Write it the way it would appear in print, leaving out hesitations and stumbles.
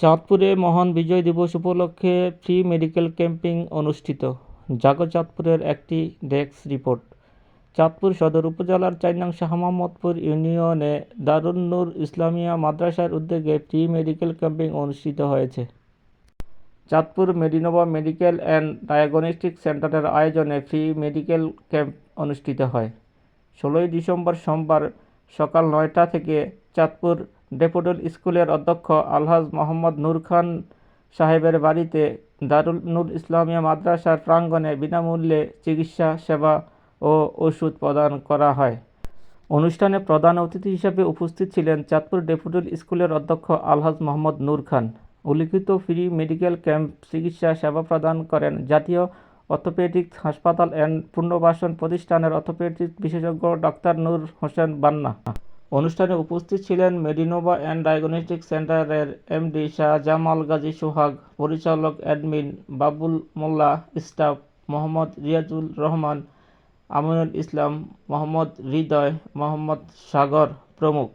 চাঁদপুরে মহান বিজয় দিবস উপলক্ষে ফ্রি মেডিকেল ক্যাম্পিং অনুষ্ঠিত। জাগো চাঁদপুরের একটি ডেস্ক রিপোর্ট। চাঁদপুর সদর উপজেলার ৪ নং শাহ মোহাম্মদপুর ইউনিয়নে দারুন নূর ইসলামিয়া মাদ্রাসার উদ্যোগে ফ্রি মেডিকেল ক্যাম্পিং অনুষ্ঠিত হয়েছে। Chandpur Medinova medical and diagnostic সেন্টারের আয়োজনে ফ্রি মেডিকেল ক্যাম্প অনুষ্ঠিত হয়। ১৬ই ডিসেম্বর সোমবার সকাল ৯টা থেকে চাঁদপুর ডেফোডিল স্কুলের অধ্যক্ষ আলহাজ মোহাম্মদ নূর খান সাহেবের বাড়িতে দারুল নূর ইসলামিয়া মাদ্রাসার প্রাঙ্গণে বিনামূল্যে চিকিৎসা সেবা ও ওষুধ প্রদান করা হয়। অনুষ্ঠানে প্রধান অতিথি হিসেবে উপস্থিত ছিলেন চাঁদপুর ডেফোডিল স্কুলের অধ্যক্ষ আলহাজ মোহাম্মদ নূর খান। উল্লিখিত ফ্রি মেডিকেল ক্যাম্প চিকিৎসা সেবা প্রদান করেন জাতীয় অর্থোপেডিক হাসপাতাল অ্যান্ড পুনর্বাসন প্রতিষ্ঠানের অর্থোপেডিক বিশেষজ্ঞ ডাক্তার নূর হোসেন বান্না। অনুষ্ঠানে উপস্থিত ছিলেন মেডিনোভা অ্যান্ড ডায়াগনস্টিক সেন্টারের এমডি শাহজামাল গাজী সোহাগ, পরিচালক অ্যাডমিন বাবুল মোল্লা, স্টাফ মোহাম্মদ রিয়াজুল রহমান, আমিনুল ইসলাম, মোহাম্মদ হৃদয়, মোহাম্মদ সাগর প্রমুখ।